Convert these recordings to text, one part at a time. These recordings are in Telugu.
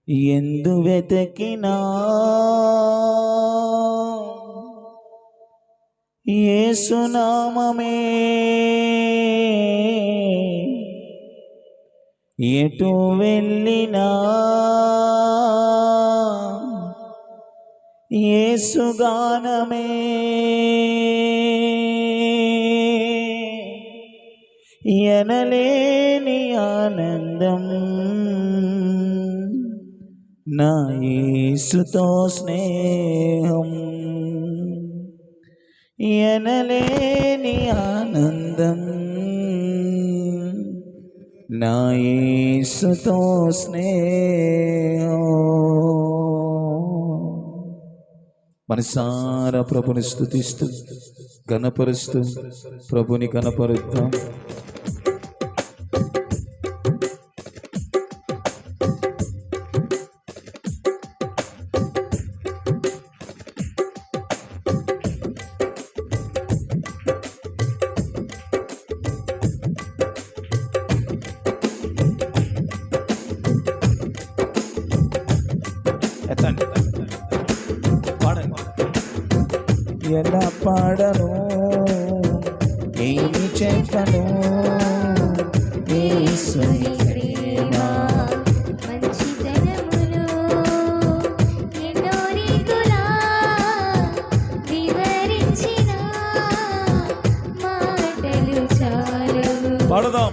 ఎందు వెతకినా యేసునామమే, ఎటు వెళ్ళినా యేసుగానమే, ఎనలేని ఆనందం నా యేసుతో స్నేహం, ఎనలేని ఆనందం నా యేసుతో స్నేహం. మనసారా ప్రభుని స్తుతిస్తూ ఘనపరుస్తూ ప్రభుని కనపరుద్దాం. ఎలా పాడను, ఏమి చెప్పను, యేసుని ప్రేమ మంచితనములు ఎన్నో రీతులా వివరించిన మాటలు చాలవు. పాడదాం.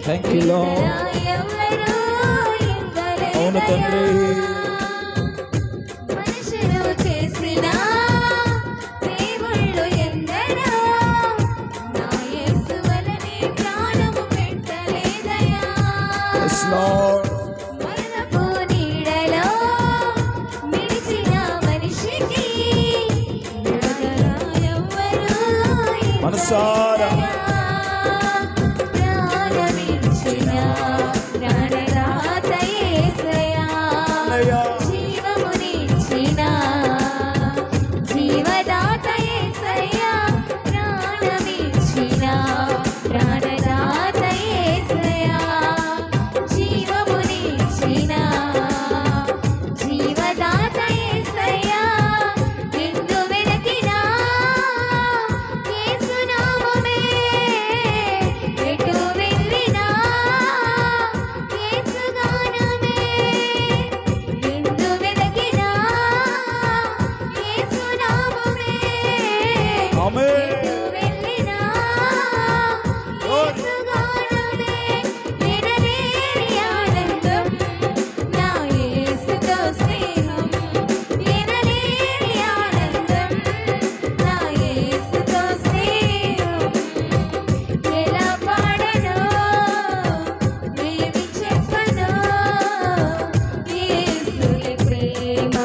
Thank you lord. ఎవరు అవును తండ్రి. మనుషులు చేసిన దేవుళ్ళు ఎందరో నా యేసు వలె ప్రాణము పెట్టలేదయా. Yes, Lord. మరణపు నీడలో మిడిచిన మనిషికి ఎదురా ఎవరు మనసారా ప్రాణమిచ్చిన ప్రాణదాత యేసయ్యా. అయ్యా. జీవమునిచ్చిన జీవదాత యేసయ్యా. ప్రాణమిచ్చిన ప్రాణదాత యేసయ్యా. జీవమునిచ్చిన జీవదాత యేసయ్యా. ఎందు వెతికినా యేసు నామమే, ఎటు వెళ్ళినా యేసు గానమే. ఎందు వెతికినా యేసు నామమే, ఆమేన్. ఎటు వెళ్ళినా యేసు గానమే. ఎనలేని ఆనందం నా యేసుతో స్నేహం. ఎనలేని ఆనందం నా యేసుతో స్నేహం. ఎలా పాడనో ఏమి చెప్పనో యేసుని ప్రేమ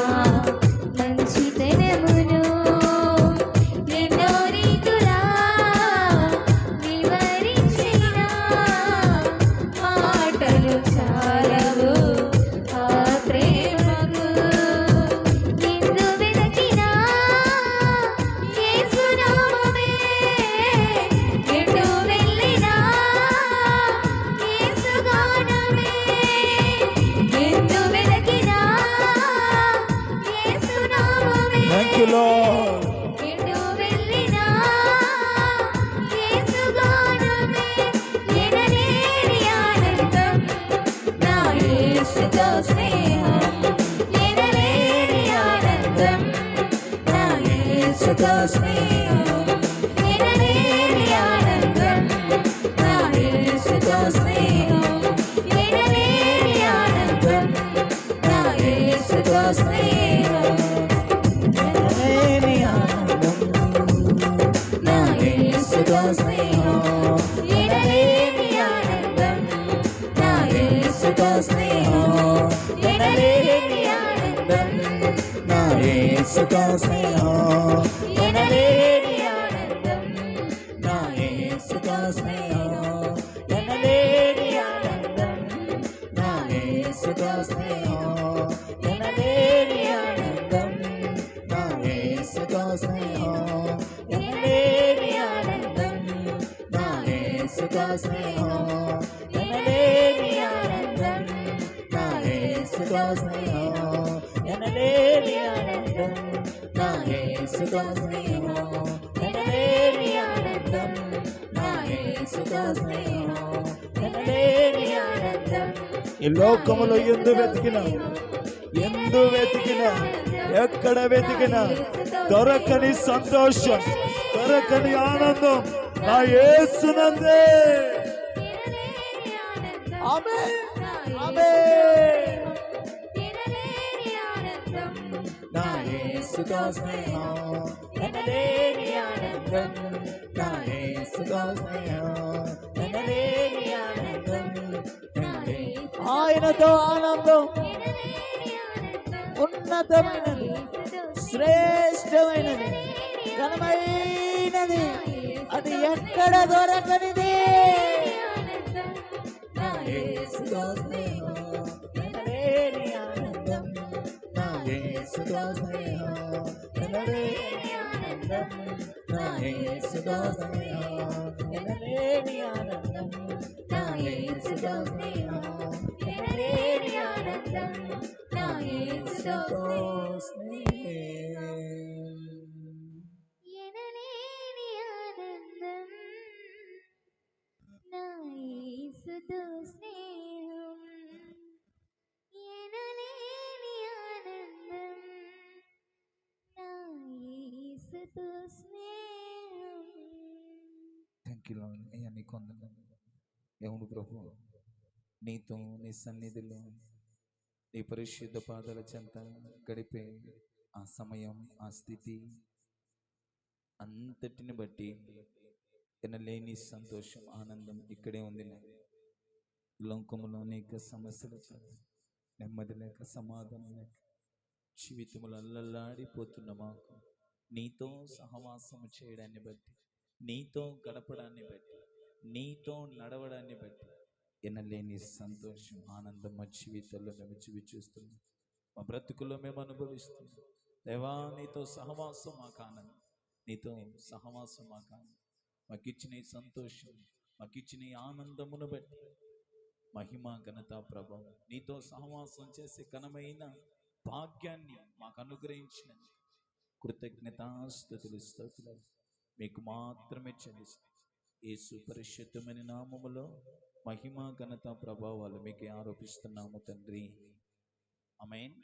మంచితనమును ఎన్నో రీతులా వివరించిన మాటలు చాలవు ఆ ప్రేమకు. ఎందు వెతికినా యేసు నామమే, ఎటు వెళ్ళినా యేసు గానమే. ఎందు వెతికినా యేసు నామమే, థ్యాంక్ యూ లార్డ్. ఎటు వెళ్ళినా యేసు గానమే. ఎనలేని ఆనందం నా యేసుతో స్నేహం. ఎనలేని ఆనందం నా యేసుతో స్నేహం. ఎనలేని ఆనందం నా యేసుతో స్నేహం. ఎనలేని ఆనందం నా యేసుతో స్నేహం. ఎనలేని ఆనందం నా యేసుతో స్నేహం. ఎనలేని ఆనందం నా యేసుతో స్నేహం. ఎనలేని ఆనందం నా యేసుతో స్నేహం. ఎనలేని ఆనందం నా యేసుతో స్నేహం. ఎనలేని ఆనందం నా యేసుతో స్నేహం. ఎనలేని ఆనందం నా యేసుతో స్నేహం. ఎనలేని ఆనందం నా యేసుతో స్నేహం. ఎనలేని ఆనందం నా యేసుతో స్నేహం. ఎనలేని ఆనందం నా యేసుతో స్నేహం. ఎనలేని ఆనందం నా యేసుతో స్నేహం. ఎనలేని ఆనందం. ఈ లోకములో ఎందు వెతికినా ఎక్కడ వెతికినా దొరకని సంతోషం, దొరకని ఆనందం నా యేసునందే. ఎనలేని ఆనందం ఆమేన్. నా ఆమేన్. ఎనలేని ఆనందం నా యేసుతో స్నేహం. ఎనలేని ఆనందం నా యేసుతో స్నేహం. ఎనలేని ఆనందం నా యేసు. ఆయనతో ఆనందం ఎనలేని ఆనందం ఉన్నతమైనది, శ్రేష్టమైనది, ఘనమైనది. అది ఎక్కడ దొరకనిది. నా యేసుతో స్నేహం. ఎనలేని ఆనందం నా యేసుతో స్నేహం. ఎనలేని ఆనందం నా యేసుతో స్నేహం. ఎనలేని ఆనందం నా యేసుతో స్నేహం. ఎనలేని ఆనందం నా యేసుతో స్నేహం. ఎనలేని ఆనందం నా యేసుతో స్నేహం. ఎనలేని ఆనందం నా యేసుతో స్నేహం. Thank you lord. అయ్యా నీకు వందనాలు. అవును ప్రభు, నీతో నీ సన్నిధిలో నీ పరిశుద్ధ పాదాల చెంత గడిపే ఆ సమయం, ఆ స్థితి అంతటిని బట్టి ఎనలేని సంతోషం, ఆనందం ఇక్కడే ఉంది. లోకములో అనేక సమస్యలు చేత నెమ్మది లేక, సమాధానం లేక జీవితములు అల్లల్లాడిపోతున్న మాకు నీతో సహవాసము చేయడాన్ని బట్టి, నీతో గడపడాన్ని బట్టి, నీతో నడవడాన్ని బట్టి ఎనలేని సంతోషం, ఆనందం మా జీవితంలో మేము చూస్తున్నాం. మా బ్రతుకుల్లో మేము అనుభవిస్తున్నాం. దేవా, నీతో సహవాసం మాకు ఆనందం, నీతో సహవాసం మాకు ఆనందం. మాకిచ్చిన ఈ సంతోషం, మాకిచ్చిన ఈ ఆనందమును బట్టి మహిమ, ఘనత, ప్రభావం, నీతో సహవాసం చేసే ఘనమైన భాగ్యాన్ని మాకు అనుగ్రహించిన కృతజ్ఞతాస్తుతులు, స్తోత్రాలు మీకు మాత్రమే చెల్లిస్తాం. యేసు పరిశుద్ధమైన నామములో మహిమ, ఘనత, ప్రభావాలు మీకే ఆరోపిస్తున్నాము తండ్రి. ఆమేన్.